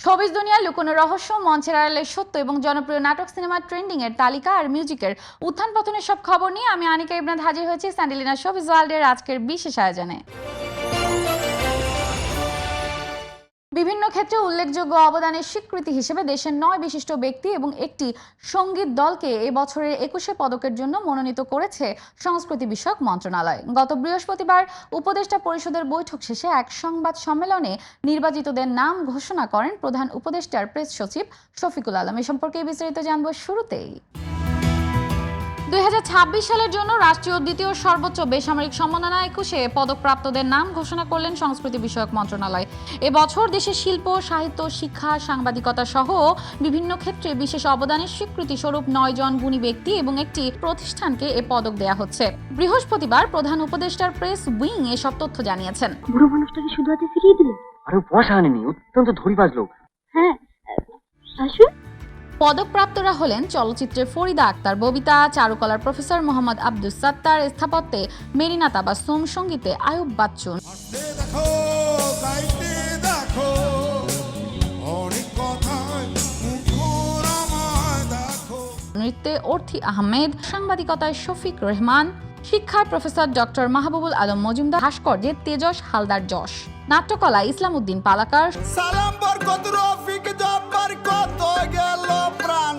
Showbiz দুনিয়ার লুকোনো রহস্য, মঞ্চের আড়ালের সত্য এবং জনপ্রিয় নাটক সিনেমার ট্রেন্ডিং এর তালিকা আর মিউজিকের উত্থান পতনের সব খবর নিয়ে আমি আনিকা ইবনাথ হাজির হয়েছি স্যান্ডেলিনা শোবিজ ওয়ার্ল্ডের আজকের বিশেষ আয়োজনে। বিভিন্ন ক্ষেত্রে উল্লেখযোগ্য অবদানের স্বীকৃতি হিসেবে দেশের 9 বিশিষ্ট ব্যক্তি এবং একটি সঙ্গীত দলকে এ বছরের 21শে পদকের জন্য মনোনীত করেছে সংস্কৃতি বিষয়ক মন্ত্রণালয়। গত বৃহস্পতিবার উপদেষ্টা পরিষদের বৈঠক শেষে এক সংবাদ সম্মেলনে নির্বাচিতদের নাম ঘোষণা করেন প্রধান উপদেষ্টার প্রেস সচিব শফিকুল আলম। এ সম্পর্কে বিস্তারিত জানবো শুরুতেই। 2026 সালের জন্য রাষ্ট্রীয় দ্বিতীয় সর্বোচ্চ বেসামরিক সম্মাননা 21শে পদকপ্রাপ্তদের নাম ঘোষণা করলেন সংস্কৃতি বিষয়ক মন্ত্রণালয়। এবছর দেশের শিল্প, সাহিত্য, শিক্ষা, সাংবাদিকতা সহ বিভিন্ন ক্ষেত্রে বিশেষ অবদানের স্বীকৃতি স্বরূপ 9 জন গুণী ব্যক্তি এবং একটি প্রতিষ্ঠানকে এ পদক দেয়া হচ্ছে। বৃহস্পতিবার প্রধান উপদেষ্টার প্রেস উইং এসব তথ্য জানিয়েছেন। বুড়ো মানুষটাকে শুধু হাতে ফিরিয়ে দিলেন। আরে পয়সা আনেনি, অত্যন্ত ধরিবাজ লোক। হ্যাঁ, আসুন। পদকপ্রাপ্তরা হলেন চলচ্চিত্রে ফরিদা আক্তার ববিতা, চারুকলার প্রফেসর মোহাম্মদ আব্দুস সাত্তার, স্থাপত্যে মেরিনা তাবাসসুম, সঙ্গীতে আয়ুব বাচ্চুন, নৃত্যে অর্থী আহমেদ, সাংবাদিকতায় শফিক রেহমান, শিক্ষায় প্রফেসর ডক্টর মাহবুবুল আলম মজুমদার, ভাস্কর্যে তেজস হালদার যশ, নাট্যকলা ইসলাম উদ্দিন পালাকার, সালাম বরকত রফিক জব্বার কত গেল প্রাণ,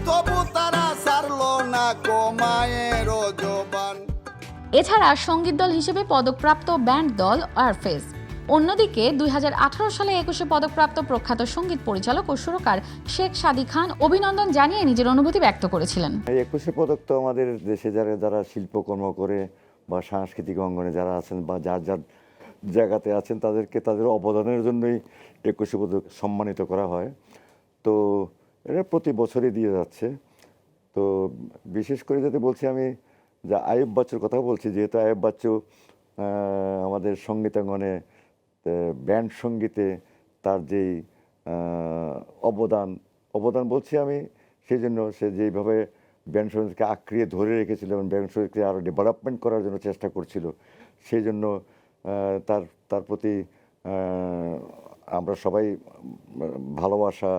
তবু তারা সারলো না কমায়ের জবান। এছাড়া সঙ্গীত দল হিসেবে পদকপ্রাপ্ত ব্যান্ড দল ওয়ারফেজ। অন্যদিকে 2018 সালে 21শে পদকপ্রাপ্ত প্রখ্যাত সঙ্গীত পরিচালক ও সুরকার শেখ সাদী খান অভিনন্দন জানিয়ে নিজের অনুভূতি ব্যক্ত করেছিলেন। 21শে পদক তো আমাদের দেশে যারা শিল্পকর্ম করে বা সাংস্কৃতিক অঙ্গনে যারা আছেন বা যার জায়গাতে আছেন তাদের অবদানের জন্যই 21শে পদক সম্মানিত করা হয়। তো এটা প্রতি বছরই দিয়ে যাচ্ছে। তো বিশেষ করে যদি বলছি আমি যা আয়ুব বাচ্চুর কথা বলছি, যেহেতু আয়ুব বাচ্চু আমাদের সঙ্গীতাঙ্গনে ব্যান্ড সঙ্গীতে তার যেই অবদান বলছি আমি, সেই জন্য সে যেইভাবে ব্যান্ড সঙ্গীতকে আঁকড়িয়ে ধরে রেখেছিল এবং ব্যান্ড সঙ্গীতকে আরও ডেভেলপমেন্ট করার জন্য চেষ্টা করছিল, সেই জন্য তার প্রতি আমরা সবাই ভালোবাসা,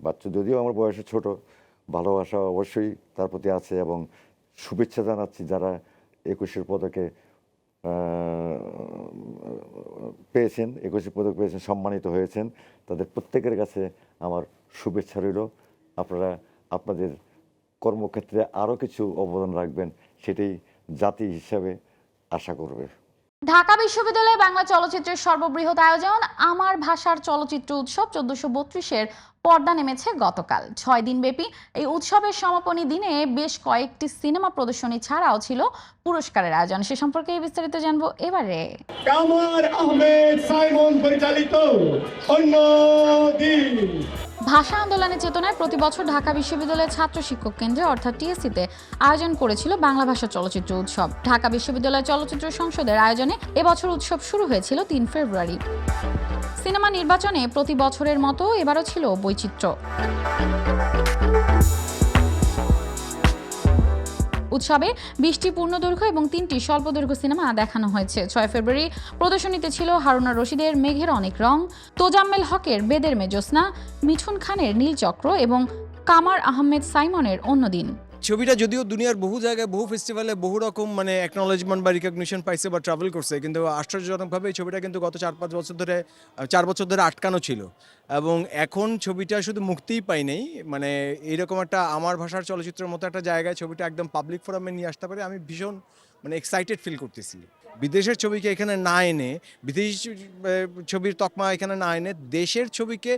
বাচ্চা যদিও আমার বয়সে ছোট, ভালোবাসা অবশ্যই তার প্রতি আছে এবং শুভেচ্ছা জানাচ্ছি যারা 21শে পদকে পেয়েছেন, 21শে পদক পেয়েছেন, সম্মানিত হয়েছেন, তাদের প্রত্যেকের কাছে আমার শুভেচ্ছা রইল। আপনারা আপনাদের কর্মক্ষেত্রে আরও কিছু অবদান রাখবেন, সেটাই জাতি হিসাবে আশা করবে। ঢাকা বিশ্ববিদ্যালয়ে বাংলা চলচ্চিত্রের সর্ববৃহৎ আয়োজন আমার ভাষার চলচ্চিত্র উৎসব 1432-এর পর্দা নেমেছে গতকাল। 6 দিনব্যাপী এই উৎসবের সমাপনী দিনে বেশ কয়েকটি সিনেমা প্রদর্শনী ছাড়াও ছিল পুরস্কারের আয়োজন। সে সম্পর্কে বিস্তারিত জানবো এবারে। কামার আহমেদ সাইমন পরিচালিত অন্যদিন। ভাষা আন্দোলনের চেতনায় প্রতি বছর ঢাকা বিশ্ববিদ্যালয়ের ছাত্র শিক্ষক কেন্দ্রে অর্থাৎ টিএসসিতে আয়োজন করেছিল বাংলা ভাষা চলচ্চিত্র উৎসব। ঢাকা বিশ্ববিদ্যালয় চলচ্চিত্র সংসদের আয়োজনে এবছর উৎসব শুরু হয়েছিল 3 ফেব্রুয়ারি। সিনেমা নির্বাচনে প্রতি বছরের মতো এবারও ছিল বৈচিত্র্য। উৎসবে 20টি পূর্ণদৈর্ঘ্য এবং 3টি স্বল্পদৈর্ঘ্য সিনেমা দেখানো হয়েছে। 6 ফেব্রুয়ারি প্রদর্শনীতে ছিল হারুনা রশিদের মেঘের অনেক রং, তোজাম্মেল হকের বেদের মেজোসনা, মিঠুন খানের নীলচক্র এবং কামার আহমেদ সাইমনের অন্যদিন। ছবিটা যদিও দুনিয়ার বহু জায়গায়, বহু ফেস্টিভ্যালে বহু রকম অ্যাকনোলেজমেন্ট বা রিকগনিশন পাইছে বা ট্রাভেল করছে, কিন্তু আশ্চর্যজনকভাবে এই ছবিটা কিন্তু গত 4 বছর ধরে আটকানো ছিল এবং এখন ছবিটা শুধু মুক্তিই পাই নেই, এইরকম একটা আমার ভাষার চলচ্চিত্রের মতো একটা জায়গায় ছবিটা একদম পাবলিক ফোরামে নিয়ে আসতে পারে আমি ভীষণ এক্সাইটেড ফিল করতেছি। বিদেশের ছবিকে এখানে না এনে, বিদেশি ছবির তকমা এখানে না এনে দেশের ছবিকে,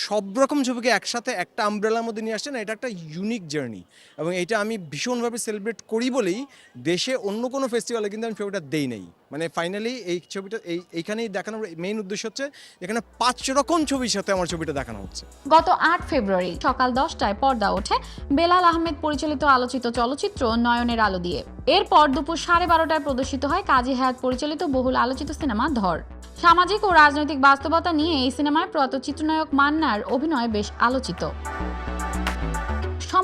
সব রকম ছবিকে একসাথে একটা আমব্রেলার মধ্যে নিয়ে আসছে না, এটা একটা ইউনিক জার্নি এবং এটা আমি ভীষণভাবে সেলিব্রেট করি বলেই দেশে অন্য কোনো ফেস্টিভ্যালে কিন্তু আমি ছবিটা দেই নাই। ফাইনালি এই ছবিটা এইখানেই দেখানোর মেইন উদ্দেশ্য হচ্ছে এখানে 5 রকম ছবির সাথে আমার ছবিটা দেখানো হচ্ছে। গত 8 ফেব্রুয়ারি সকাল 10টায় পর্দা ওঠে বেলাল আহমেদ পরিচালিত আলোচিত চলচ্চিত্র নয়নের আলো দিয়ে। এরপর দুপুর 12:30টায় প্রদর্শিত হয় কাজী হায়াত পরিচালিত বহুল আলোচিত সিনেমা ধর। সামাজিক ও রাজনৈতিক বাস্তবতা নিয়ে এই সিনেমায় প্রয়াত চিত্রনায়ক মান্নার অভিনয় বেশ আলোচিত।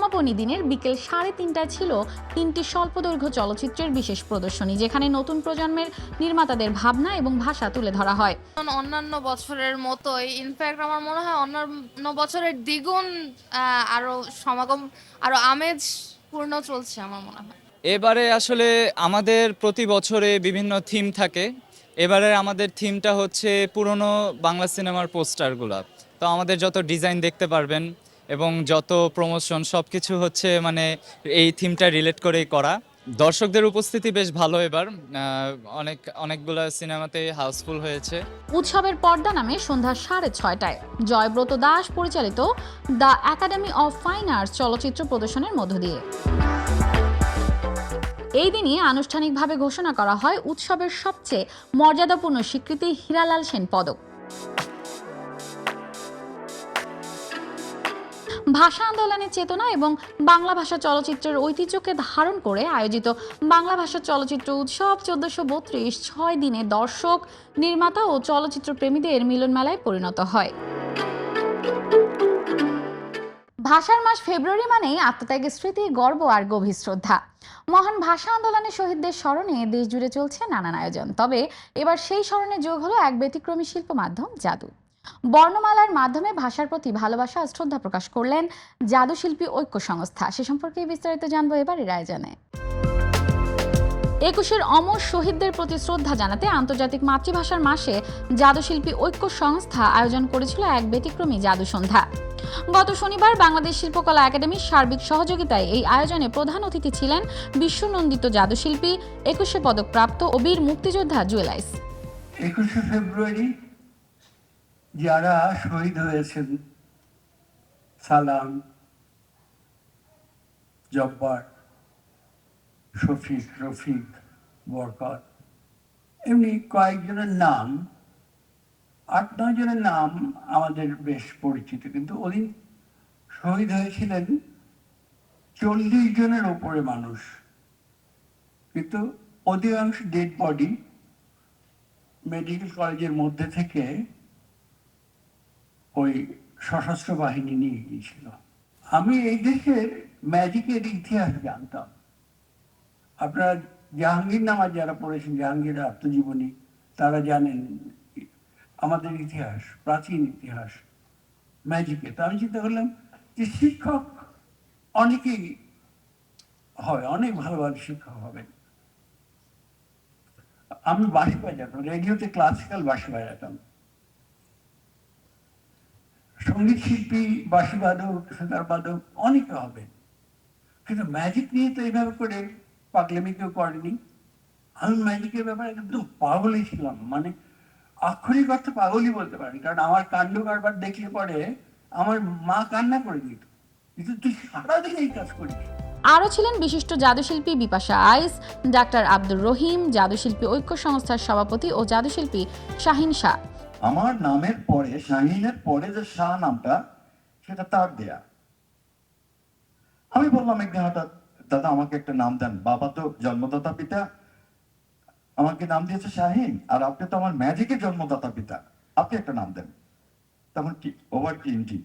সমাপনী দিনের বিকেল 3:30টায় ছিল 3টি স্বল্পদৈর্ঘ্য চলচ্চিত্রের বিশেষ প্রদর্শনী, যেখানে নতুন প্রজন্মের নির্মাতাদের ভাবনা এবং ভাষা তুলে ধরা হয়। অন্যান্য বছরের মতোই, ইনফ্যাক্ট আমার মনে হয় অন্যান্য বছরের দ্বিগুণ আরো সমাগম, আরো আমেজপূর্ণ চলছে আমার মনে হয়। এবারে আসলে আমাদের প্রতি বছরে বিভিন্ন থিম থাকে। এবারে আমাদের থিমটা হচ্ছে পুরনো বাংলা সিনেমার পোস্টারগুলো। তো আমাদের যত ডিজাইন দেখতে পারবেন এবং যত প্রমোশন সব কিছু হচ্ছে মানে এই থিমটা রিলেট করেই করা। দর্শকদের উপস্থিতি বেশ ভালো এবার, অনেকগুলো সিনেমাতে হাউসফুল হয়েছে। উৎসবের পর্দা নামে সন্ধ্যা 6:30টায় জয়ব্রত দাস পরিচালিত the academy of fine arts চলচ্চিত্র প্রদর্শনের মধ্য দিয়ে এই দিনই আনুষ্ঠানিকভাবে ঘোষণা করা হয় উৎসবের সবচেয়ে মর্যাদাপূর্ণ স্বীকৃতি হীরালাল সেন পদক। ভাষা আন্দোলনের চেতনা এবং বাংলা ভাষা চলচ্চিত্রের ঐতিহ্যকে ধারণ করে আয়োজিত বাংলা ভাষা চলচ্চিত্র উৎসব 1432 6 দিনে দর্শক, নির্মাতা ও চলচ্চিত্র প্রেমীদের মিলন মেলায় পরিণত হয়। ভাষার মাস ফেব্রুয়ারি মানেই আত্মত্যাগের স্মৃতি, গর্ব আর গভীর শ্রদ্ধা। মহান ভাষা আন্দোলনের শহীদদের স্মরণে দেশ জুড়ে চলছে নানান আয়োজন। তবে এবার সেই স্মরণে যোগ হলো এক ব্যতিক্রমী শিল্প মাধ্যম, জাদু। বর্ণমালার মাধ্যমে ভাষার প্রতি ভালোবাসা ও শ্রদ্ধা প্রকাশ করলেন জাদুশিল্পী ঐক্য সংস্থা। সে সম্পর্কে বিস্তারিত জানবো এবারের আয়োজনে। 21-এর অমর শহীদদের প্রতি শ্রদ্ধা জানাতে আন্তর্জাতিক মাতৃভাষার মাসে জাদুশিল্পী ঐক্য সংস্থা আয়োজন করেছিল এক ব্যতিক্রমী জাদু সন্ধ্যা। গত শনিবার বাংলাদেশ শিল্পকলা একাডেমির সার্বিক সহযোগিতায় এই আয়োজনে প্রধান অতিথি ছিলেন বিশ্বনন্দিত জাদুশিল্পী, 21 পদকপ্রাপ্ত ও বীর মুক্তিযোদ্ধা জুয়েলাইস। 21 ফেব্রুয়ারি যারা শহীদ হয়েছেন, সালাম, জব্বার, শফিক, রফিক, বরকত, এমনি কয়েকজনের নাম, 8-9 জনের নাম আমাদের বেশ পরিচিত, কিন্তু ওদিন শহীদ হয়েছিলেন 40 জনের ওপরে মানুষ। কিন্তু অধিকাংশ ডেড বডি মেডিকেল কলেজের মধ্যে থেকে ওই সশস্ত্র বাহিনী নিয়ে গিয়েছিল। আমি এই দেশের ম্যাজিকের ইতিহাস জানতাম। আপনারা জাহাঙ্গীরনামা যারা পড়েছেন, জাহাঙ্গীরের আত্মজীবনী, তারা জানেন আমাদের ইতিহাস, প্রাচীন ইতিহাস ম্যাজিকে। তো আমি চিন্তা করলাম যে শিক্ষক অনেকেই হয়, অনেক ভালো ভালো শিক্ষক হবেন। আমি বাঁশি বাজাতাম, রেডিওতে ক্লাসিক্যাল বাঁশি বাজাতাম। সঙ্গীত শিল্পী, বাঁশি বাদক, সেতার বাদক অনেকে হবেন, কিন্তু ম্যাজিক নিয়ে তো এইভাবে করে পাগলামি কেউ করেনি। আমি ম্যাজিকের ব্যাপারে একদম পাগলই ছিলাম, মানে আক্ষরিক অর্থে পাগলই বলতে পারেন। কারণ আমার কাণ্ড কারবার দেখলে পরে আমার মা কান্না করে দিত, কিন্তু তুই সারাদিন এই কাজ করিস। আরও ছিলেন বিশিষ্ট জাদুশিল্পী বিপাশা আইস, ডাক্তার আব্দুর রহিম, জাদুশিল্পী ঐক্য সংস্থার সভাপতি ও জাদুশিল্পী শাহিন শাহ। আমার নামের পরে, শাহিনের পরে যে শাহ নামটা, সেটা তার দেয়া। আমি বললাম একদিন হঠাৎ, দাদা আমাকে একটা নাম দেন, বাবা তো জন্মদাতা পিতা, আমাকে নাম দিয়েছে শাহিন, আর আপনি তো আমার ম্যাজিকের জন্মদাতা পিতা, আপনি একটা নাম দেন। তখন কি ওভার টিএনটি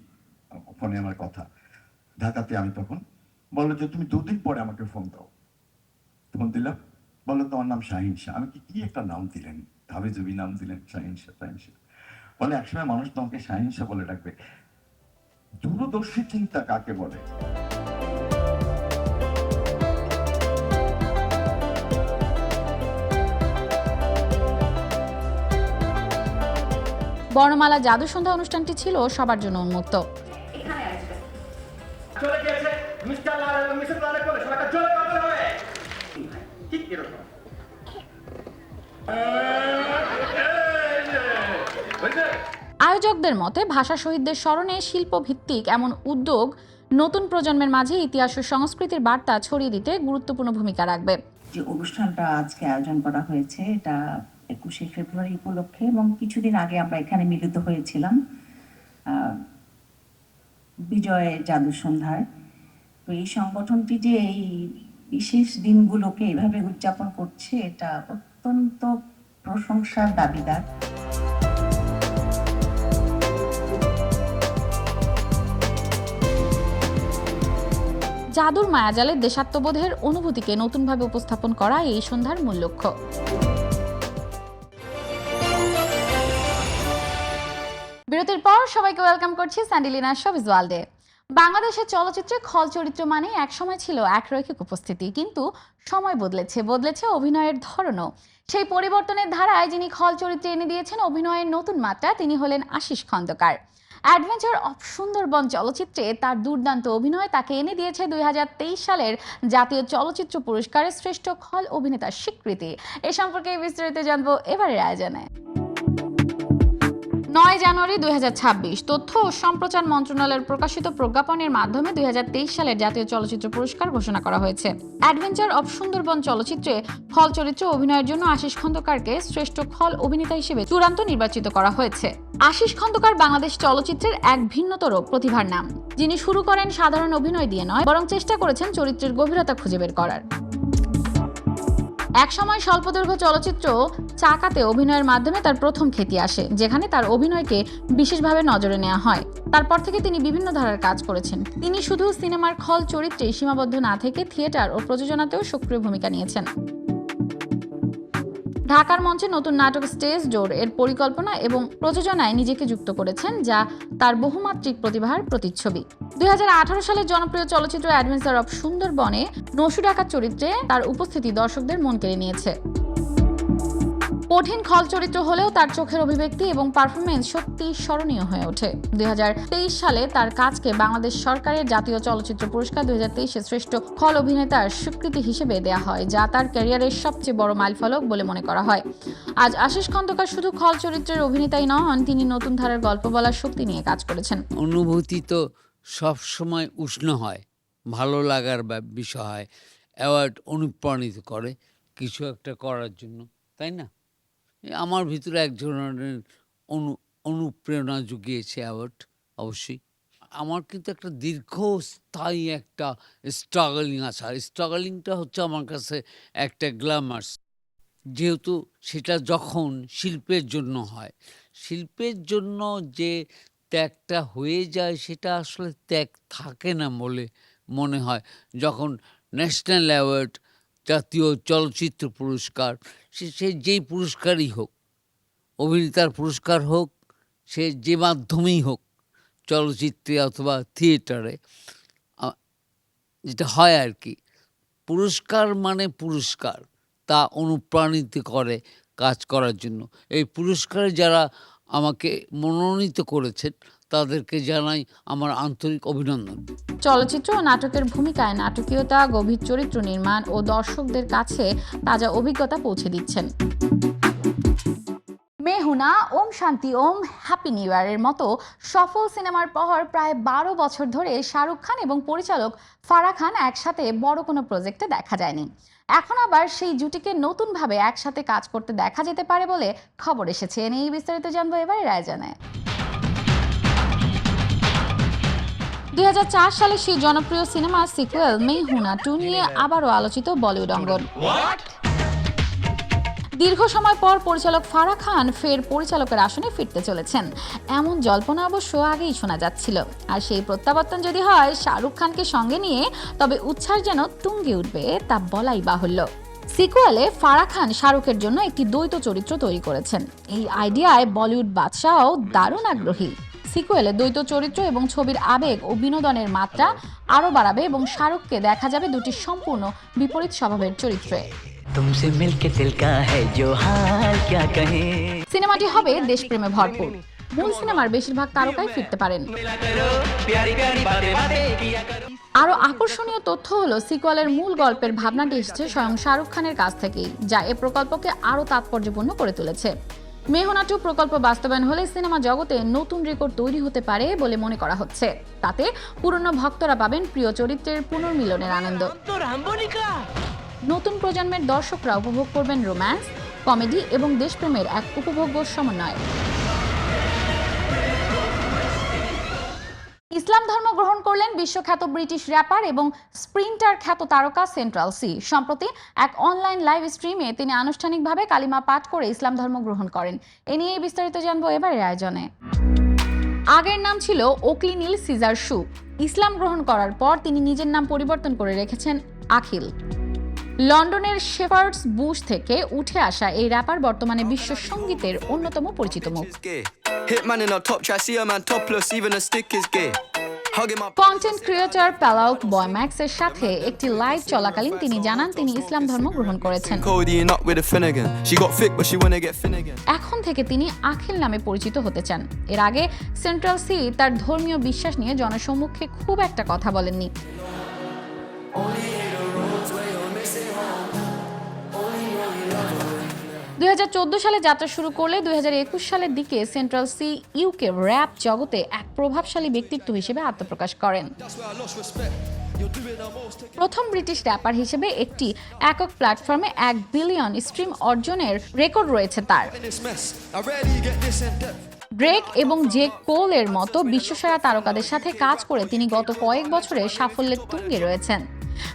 ফোনে আমার কথা, ঢাকাতে আমি তখন, বললো যে তুমি 2 দিন পরে আমাকে ফোন দাও। ফোন দিলাম, বললো তোমার নাম শাহিন শাহ। আমি কি একটা নাম দিলেন, ধাবে জবি নাম দিলেন, শাহিন শাহ, শাহিন শাহ। বলে একসময় মানুষ তোমাকে শাহিন শাহ বলে ডাকবে। দূরদর্শী চিন্তা কাকে বলে? বর্ণমালা জাদু সন্ধ্যা অনুষ্ঠানটি ছিল সবার জন্য উন্মুক্ত। আয়োজকদের মতে ভাষা শহীদদের স্মরণে শিল্পভিত্তিক এমন উদ্যোগ নতুন প্রজন্মের মাঝে ইতিহাস ও সংস্কৃতির বার্তা ছড়িয়ে দিতে গুরুত্বপূর্ণ ভূমিকা রাখবে। যে অনুষ্ঠানটা আজকে আয়োজন করা হয়েছে, এটা 21 ফেব্রুয়ারি উপলক্ষে, এবং কিছুদিন আগে আমরা এখানে মিলিত হয়েছিলাম বিজয় জাদু সন্ধ্যায়। তো এই সংগঠনটি যে এই বিশেষ দিনগুলোকে এভাবে উদযাপন করছে, এটা অত্যন্ত প্রশংসার দাবিদার। জাদুর মায়াজালে দেশাত্মবোধের অনুভূতিকে নতুনভাবে উপস্থাপন করা এই সন্ধ্যার মূল লক্ষ্য। বিরতির পর সবাইকে ওয়েলকাম করছি স্যান্ডিলিনার শোবিজ ওয়ার্ল্ডে। বাংলাদেশের চলচ্চিত্রে খল চরিত্র মানে একসময় ছিল একরৈখিক উপস্থিতি, কিন্তু সময় বদলেছে অভিনয়ের ধরনও। সেই পরিবর্তনের ধারায় যিনি খল চরিত্রে এনে দিয়েছেন অভিনয়ের নতুন মাত্রা, তিনি হলেন আশিস খন্দকার। অ্যাডভেঞ্চার অফ সুন্দরবন চলচ্চিত্রে তার দুর্দান্ত অভিনয় তাকে এনে দিয়েছে 2023 সালের জাতীয় চলচ্চিত্র পুরস্কারের শ্রেষ্ঠ খল অভিনেতার স্বীকৃতি। এ সম্পর্কে বিস্তারিত জানবো এবারের আয়োজনে। 9 জানুয়ারি 2026 তথ্য ও সম্প্রচার মন্ত্রণালয়ের প্রকাশিত প্রজ্ঞাপনের মাধ্যমে 2023 সালের জাতীয় চলচ্চিত্র পুরস্কার ঘোষণা করা হয়েছে। অ্যাডভেঞ্চার অফ সুন্দরবন চলচ্চিত্রে খল চরিত্রে অভিনয়ের জন্য আশিস খন্দকারকে শ্রেষ্ঠ খল অভিনেতা হিসেবে চূড়ান্ত নির্বাচিত করা হয়েছে। আশিস খন্দকার বাংলাদেশ চলচ্চিত্রের এক ভিন্নতর প্রতিভার নাম, যিনি শুরু করেন সাধারণ অভিনয় দিয়ে নয়, বরং চেষ্টা করেছেন চরিত্রের গভীরতা খুঁজে বের করার। একসময় স্বল্পদৈর্ঘ্য চলচ্চিত্র চাকাতে অভিনয়ের মাধ্যমে তার প্রথম খ্যাতি আসে, যেখানে তার অভিনয়কে বিশেষভাবে নজরে নেওয়া হয়। তারপর থেকে তিনি বিভিন্ন ধারার কাজ করেছেন। তিনি শুধু সিনেমার খল চরিত্রে সীমাবদ্ধ না থেকে থিয়েটার ও প্রযোজনাতেও সক্রিয় ভূমিকা নিয়েছেন। ঢাকার মঞ্চে নতুন নাটক স্টেজ ডোর এর পরিকল্পনা এবং প্রযোজনায় নিজেকে যুক্ত করেছেন, যা তার বহুমাত্রিক প্রতিভার প্রতিচ্ছবি। 2018 সালের জনপ্রিয় চলচ্চিত্র অ্যাডভেঞ্চার অফ সুন্দরবনে নসু ডাকাত চরিত্রে তার উপস্থিতি দর্শকদের মন কেড়ে নিয়েছে। কঠিন খল চরিত্র হলেও তার চোখের অভিব্যক্তি এবং পারফরমেন্স সত্যি স্মরণীয় হয়ে ওঠে। 2023 সালে তার কাজকে বাংলাদেশ সরকারের জাতীয় চলচ্চিত্র পুরস্কার 2023 শ্রেষ্ঠ খল অভিনেতার স্বীকৃতি হিসেবে দেয়া হয়, যা তার ক্যারিয়ারের সবচেয়ে বড় মাইলফলক বলে মনে করা হয়। আজ আশিস খন্দকার শুধু খল চরিত্রের অভিনেতাই নন, তিনি নতুন ধারার গল্প বলার শক্তি নিয়ে কাজ করেছেন। অনুভূতি তো সবসময় উষ্ণ হয়, ভালো লাগার বিষয় হয়, অ্যাওয়ার্ড অনুপ্রাণিত করে কিছু একটা করার জন্য, তাই না? আমার ভিতরে এক ধরনের অনুপ্রেরণা জুগিয়েছে অ্যাওয়ার্ড। অবশ্যই আমার কিন্তু একটা দীর্ঘস্থায়ী একটা স্ট্রাগলিং আছে, আর স্ট্রাগলিংটা হচ্ছে আমার কাছে একটা গ্ল্যামার্স, যেহেতু সেটা যখন শিল্পের জন্য হয়, শিল্পের জন্য যে ত্যাগটা হয়ে যায় সেটা আসলে ত্যাগ থাকে না বলে মনে হয়। যখন ন্যাশনাল অ্যাওয়ার্ড, জাতীয় চলচ্চিত্র পুরস্কার, সে যেই পুরস্কারই হোক, অভিনেতার পুরস্কার হোক, সে যে মাধ্যমেই হোক, চলচ্চিত্রে অথবা থিয়েটারে যেটা হয় আর কি, পুরস্কার মানে পুরস্কার, তা অনুপ্রাণিত করে কাজ করার জন্য। এই পুরস্কারে যারা আমাকে মনোনীত করেছেন তাদেরকে জানাই আমার আন্তরিক অভিনন্দন। চলচ্চিত্র ও নাটকের ভূমিকায় নাটকীয়তা, গভীর চরিত্র নির্মাণ ও দর্শকদের কাছে তাজা অভিজ্ঞতা পৌঁছে দিচ্ছেন। মেহুনা, ওম শান্তি ওম, হ্যাপি নিউ ইয়ারের মতো সফল সিনেমার পর প্রায় 12 বছর ধরে শাহরুখ খান এবং পরিচালক ফারাহ খান একসাথে বড় কোনো প্রজেক্টে দেখা যায়নি। এখন আবার সেই জুটিকে নতুনভাবে একসাথে কাজ করতে দেখা যেতে পারে বলে খবর এসেছে। এ নিয়ে বিস্তারিত জানবো এবারের আয়োজনে। 2004 সালে সেই জনপ্রিয় সিনেমা সিকুয়েল মেহুনা 2 নিয়ে আবারও আলোচিত বলিউড অঙ্গন। দীর্ঘ সময় পর পরিচালক ফারাহ খান ফের পরিচালকের আসনে ফিরতে চলেছেন, এমন জল্পনা অবশ্য আগেই শোনা যাচ্ছিল। আর সেই প্রত্যাবর্তন যদি হয় শাহরুখ খানকে সঙ্গে নিয়ে, তবে উচ্ছ্বাস যেন তুঙ্গে উঠবে তা বলাই বাহুল্য। সিকুয়েলে ফারাহ খান শাহরুখের জন্য একটি দ্বৈত চরিত্র তৈরি করেছেন। এই আইডিয়ায় বলিউড বাদশাহও দারুণ আগ্রহী। সিকুয়েলে দ্বৈত চরিত্র এবং ছবির আবেগ ও বিনোদনের মাত্রা আরও বাড়াবে এবং শাহরুখকে দেখা যাবে দুটি সম্পূর্ণ বিপরীত স্বভাবের চরিত্রে। সিনেমাটি হবে দেশপ্রেমে ভরপুর। মূল সিনেমার বেশিরভাগ তারকাই ফিরতে পারেন। আরো আকর্ষণীয় তথ্য হলো সিকুয়েলের মূল গল্পের ভাবনাটি এসেছে স্বয়ং শাহরুখ খানের কাছ থেকেই, যা এ প্রকল্পকে আরো তাৎপর্যপূর্ণ করে তুলেছে। মেহুনা 2 প্রকল্প বাস্তবায়ন হলে সিনেমা জগতে নতুন রেকর্ড তৈরি হতে পারে বলে মনে করা হচ্ছে। তাতে পুরনো ভক্তরা পাবেন প্রিয় চরিত্রের পুনর্মিলনের আনন্দ। নতুন প্রজন্মের দর্শকরা উপভোগ করবেন রোম্যান্স, কমেডি এবং দেশপ্রেমের এক উপভোগ্য সমন্বয়। ইসলাম ধর্ম গ্রহণ করলেন বিশ্বখ্যাত ব্রিটিশ র্যাপার এবং স্প্রিন্টার খ্যাত তারকা সেন্ট্রাল সি। সম্প্রতি এক অনলাইন লাইভ স্ট্রিমে তিনি আনুষ্ঠানিকভাবে কালিমা পাঠ করে ইসলাম ধর্ম গ্রহণ করেন। এ নিয়ে বিস্তারিত জানবো এবারের আয়োজনে। আগের নাম ছিল ওকলি নীল সিজার শু। ইসলাম গ্রহণ করার পর তিনি নিজের নাম পরিবর্তন করে রেখেছেন আখিল। লন্ডনের শেফার্ডস বুশ থেকে উঠে আসা এই র্যাপার বর্তমানে বিশ্ব সঙ্গীতের অন্যতম পরিচিত মুখ। কন্টেন্ট ক্রিয়েটর প্যালাউট বয়ম্যাক্সের সাথে একটি লাইভ চলাকালীন তিনি জানান তিনি ইসলাম ধর্ম গ্রহণ করেছেন। এখন থেকে তিনি আখিল নামে পরিচিত হতে চান। এর আগে সেন্ট্রাল সি তার ধর্মীয় বিশ্বাস নিয়ে জনসম্মুখে খুব একটা কথা বলেননি। 2014 সালে যাত্রা শুরু করলে 2021 সালের দিকে সেন্ট্রাল সি ইউকে র্যাপ জগতে এক প্রভাবশালী ব্যক্তিত্ব হিসেবে আত্মপ্রকাশ করেন। প্রথম ব্রিটিশ র্যাপার হিসেবে একটি একক প্ল্যাটফর্মে 1 বিলিয়ন স্ট্রিম অর্জনের রেকর্ড রয়েছে তার। ড্রেক এবং জে কোলের মতো বিশ্বসেরা তারকাদের সাথে কাজ করে তিনি গত কয়েক বছরে সাফল্যের তুঙ্গে রয়েছেন।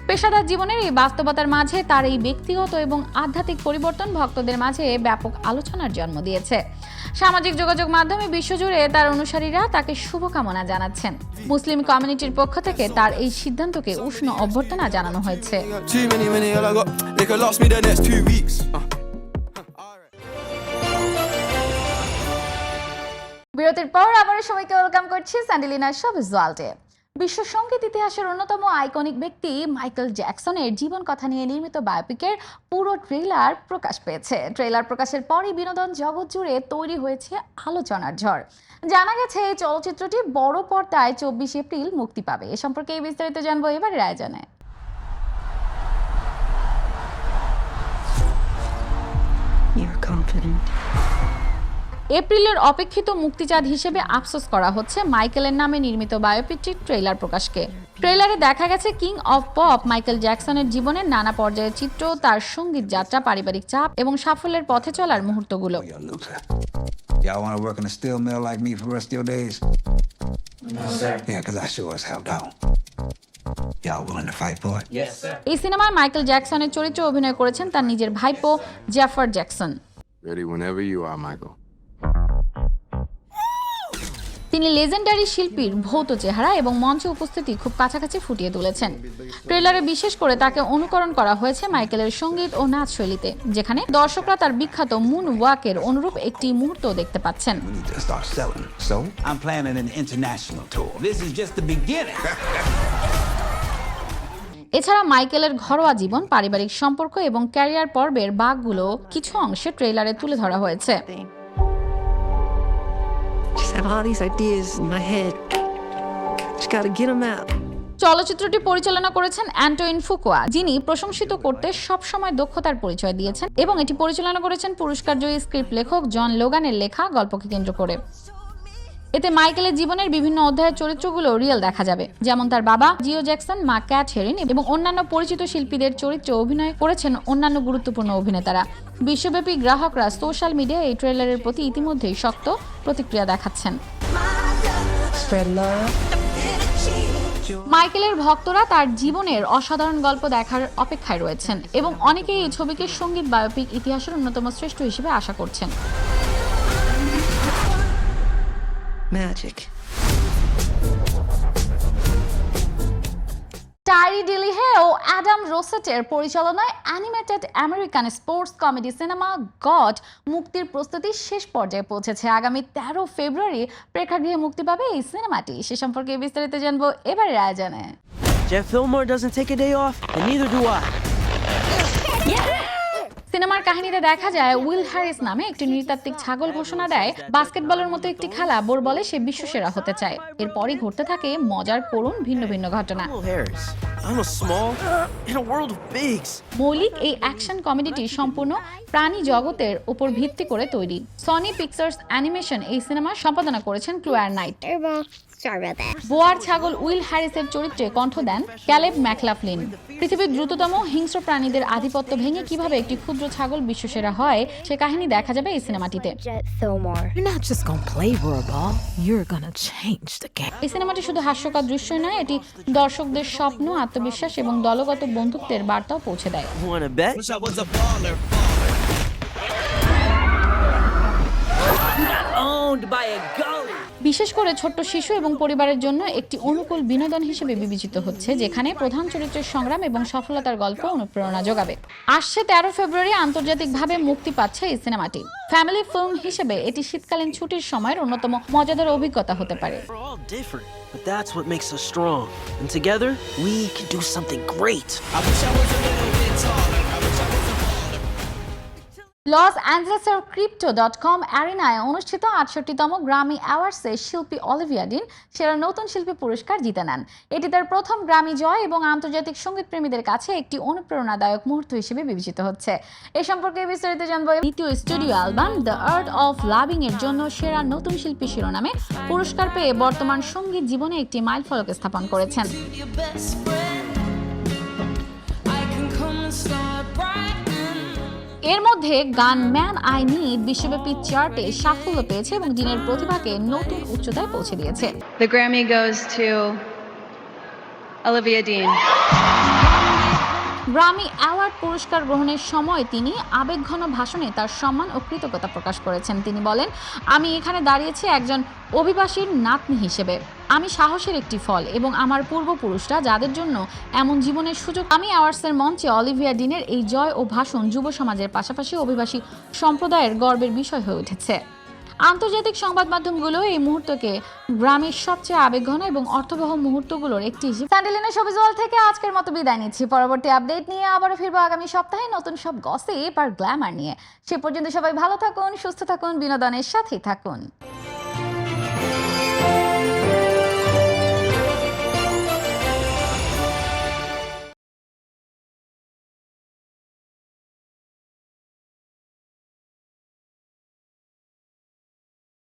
পেশাদার জীবনের এই বাস্তবতার মাঝে তার এই ব্যক্তিগত এবং আধ্যাত্মিক পরিবর্তন ভক্তদের মাঝে ব্যাপক আলোচনার জন্ম দিয়েছে। সামাজিক যোগাযোগ মাধ্যমে বিশ্বজুড়ে তার অনুসারীরা তাকে শুভকামনা জানাচ্ছেন। মুসলিম কমিউনিটির পক্ষ থেকে তার এই সিদ্ধান্তকে উষ্ণ অভ্যর্থনা জানানো হয়েছে। বিরতির পর আবার সবাইকে ওয়েলকাম করছি স্যান্ডেলিনার শো ভিজুয়ালতে। বিশ্ব সঙ্গীত ইতিহাসের অন্যতম আইকনিক ব্যক্তি মাইকেল জ্যাকসনের জীবন কথা নিয়ে নির্মিত বায়োপিকের পুরো ট্রেলার প্রকাশ পেয়েছে। ট্রেলার প্রকাশের পরই বিনোদন জগৎ জুড়ে তৈরি হয়েছে আলোচনার ঝড়। জানা গেছে এই চলচ্চিত্রটি বড় পর্দায় 24 এপ্রিল মুক্তি পাবে। এ সম্পর্কে বিস্তারিত জানবো এবারের আয়োজনে। এপ্রিলের অপেক্ষিত মুক্তিচাঁদ হিসেবে আফসোস করা হচ্ছে মাইকেলের নামে নির্মিত বায়োপিকটির ট্রেলার প্রকাশকে। ট্রেলারে দেখা গেছে কিং অফ পপ মাইকেল জ্যাকসনের জীবনের নানা পর্যায়ের চিত্র, তার সঙ্গীত যাত্রা, পারিবারিক চাপ এবং সাফল্যের পথে চলার মুহূর্তগুলো। এই সিনেমায় মাইকেল জ্যাকসনের চরিত্রে অভিনয় করেছেন তার নিজের ভাইপো জেফার জ্যাকসন। তিনি লেজেন্ডারি শিল্পীর ভৌত চেহারা এবং মঞ্চে উপস্থিতি খুব কাছাকাছি ফুটিয়ে তুলেছেন। ট্রেলারে বিশেষ করে তাকে অনুকরণ করা হয়েছে মাইকেলের সঙ্গীত ও নাচ শৈলীতে, যেখানে দর্শকরা তার বিখ্যাত মুন ওয়াকের অনুরূপ একটি মুহূর্ত দেখতে পাচ্ছেন। এছাড়া মাইকেলের ঘরোয়া জীবন, পারিবারিক সম্পর্ক এবং ক্যারিয়ার পর্বের ভাগগুলো কিছু অংশে ট্রেলারে তুলে ধরা হয়েছে। চলচ্চিত্রটি পরিচালনা করেছেন অ্যান্টোইন ফুকুয়া, যিনি প্রশংসিত করতে সবসময় দক্ষতার পরিচয় দিয়েছেন, এবং এটি পরিচালনা করেছেন পুরস্কারজয়ী স্ক্রিপ্ট লেখক জন লোগানের লেখা গল্পকে কেন্দ্র করে। এতে মাইকেলের জীবনের বিভিন্ন অধ্যায়ের চরিত্রগুলো রিয়েল দেখা যাবে, যেমন তার বাবা জিও জ্যাকসন, মা ক্যাট হেরিন এবং অন্যান্য পরিচিত শিল্পীদের চরিত্রে অভিনয় করেছেন অন্যান্য গুরুত্বপূর্ণ অভিনেতারা। বিশ্বব্যাপী গ্রাহকরা সোশ্যাল মিডিয়ায় এই ট্রেলারের প্রতি ইতিমধ্যেই শক্ত প্রতিক্রিয়া দেখাচ্ছেন। মাইকেলের ভক্তরা তার জীবনের অসাধারণ গল্প দেখার অপেক্ষায় রয়েছেন এবং অনেকেই এই ছবিকে সঙ্গীত বায়োপিক ইতিহাসের অন্যতম শ্রেষ্ঠ হিসেবে আশা করছেন। টাইরি ডিলিহে ও অ্যাডাম রোসেটের পরিচালনায় animated American sports comedy cinema god মুক্তির প্রস্তুতি শেষ পর্যায়ে পৌঁছেছে। আগামী 13 ফেব্রুয়ারি প্রেক্ষাগৃহে মুক্তি পাবে এই সিনেমাটি। সে সম্পর্কে বিস্তারিত জানবো এবারের আয়োজনে। Jeff Fillmore doesn't take a day off, and neither do I. সিনেমার কাহিনীতে দেখা যায় উইল হ্যারিস নামে একটি নৃতাত্ত্বিক ছাগল ঘোষণা দেয় বাস্কেটবলের মতো একটি খেলা বোর বলে সে বিশ্বসেরা হতে চায়। এরপরই ঘটতে থাকে মজার করুণ ভিন্ন ভিন্ন ঘটনা। মৌলিক এই অ্যাকশন কমেডিটি সম্পূর্ণ প্রাণী জগতের উপর ভিত্তি করে তৈরি। সনি পিকচার্স অ্যানিমেশন এই সিনেমা সম্পাদনা করেছেন ক্লোয়ার নাইট। বোয়ার ছাগল উইল হ্যারিসের চরিত্রে কণ্ঠ দেন ক্যালেব ম্যাকলাফলিন। পৃথিবীর দ্রুততম হিংস্র প্রাণীদের আধিপত্য ভেঙে কিভাবে একটি ক্ষুদ্র ছাগল বিশ্বসেরা হয় সে কাহিনী দেখা যাবে এই সিনেমাটিতে। এই সিনেমাটি শুধু হাস্যকর দৃশ্যই নয়, এটি দর্শকদের স্বপ্ন, আত্মবিশ্বাস এবং দলগত বন্ধুত্বের বার্তাও পৌঁছে দেয়। বিশেষ করে ছোট্ট শিশু এবং পরিবারের জন্য একটি অনুকূল বিনোদন হিসেবে বিবেচিত হচ্ছে, যেখানে প্রধান চরিত্রের সংগ্রাম এবং সফলতার গল্প অনুপ্রেরণা যোগাবে। আসছে 13 ফেব্রুয়ারি আন্তর্জাতিকভাবে মুক্তি পাচ্ছে এই সিনেমাটি। ফ্যামিলি ফিল্ম হিসেবে এটি শীতকালীন ছুটির সময়ের অন্যতম মজাদার অভিজ্ঞতা হতে পারে। We're all different, but that's what makes us strong. And together, we can do something great. লস অ্যাঞ্জেলেসের crypto.com অ্যারিনায় অনুষ্ঠিত 68তম গ্র্যামি অ্যাওয়ার্ডসে শিল্পী অলিভিয়া ডিন সেরা নতুন শিল্পী পুরস্কার জিতে নেন। এটি তার প্রথম গ্র্যামি জয় এবং আন্তর্জাতিক সঙ্গীত প্রেমীদের কাছে একটি অনুপ্রেরণাদায়ক মুহূর্ত হিসেবে বিবেচিত হচ্ছে। এ সম্পর্কে বিস্তারিত জানবো। দ্বিতীয় studio album the art of loving এর জন্য সেরা নতুন শিল্পী শিরোনামে পুরস্কার পেয়ে বর্তমান সঙ্গীত জীবনে একটি মাইলফলক স্থাপন করেছেন। এর মধ্যে গান ম্যান আই নিড বিশ্বব্যাপী চার্টে সাফল্য পেয়েছে এবং দিনের প্রতিভাকে নতুন উচ্চতায় পৌঁছে দিয়েছে। The Grammy goes to Olivia Dean. Grammy award পুরস্কার গ্রহণের সময় তিনি আবেগঘন ভাষণে তার সম্মান ও কৃতজ্ঞতা প্রকাশ করেছেন। তিনি বলেন, আমি এখানে দাঁড়িয়েছি একজন অভিবাসীর নাতনি হিসেবে। আমি সাহসের একটি ফল এবং আমার পূর্বপুরুষরা যাদের জন্য এমন জীবনের সুযোগ। আমি অ্যাওয়ার্ডসের মঞ্চে অলিভিয়া ডিনের এই জয় ও ভাষণ যুব সমাজের পাশাপাশি অভিবাসী সম্প্রদায়ের গর্বের বিষয় হয়ে উঠেছে। আন্তর্জাতিক সংবাদ মাধ্যমগুলো এই মুহূর্তকে গ্রামের সবচেয়ে আবেগঘন এবং অর্থবহ মুহূর্তগুলোর একটি হিসেবে। স্যান্ডেলিনা শোবিজ ওয়ার্ল্ড থেকে আজকের মতো বিদায় নিচ্ছি। পরবর্তী আপডেট নিয়ে আবারও ফিরবো আগামী সপ্তাহে নতুন সব গসিপ আর গ্ল্যামার নিয়ে। সে পর্যন্ত সবাই ভালো থাকুন, সুস্থ থাকুন, বিনোদনের সাথেই থাকুন।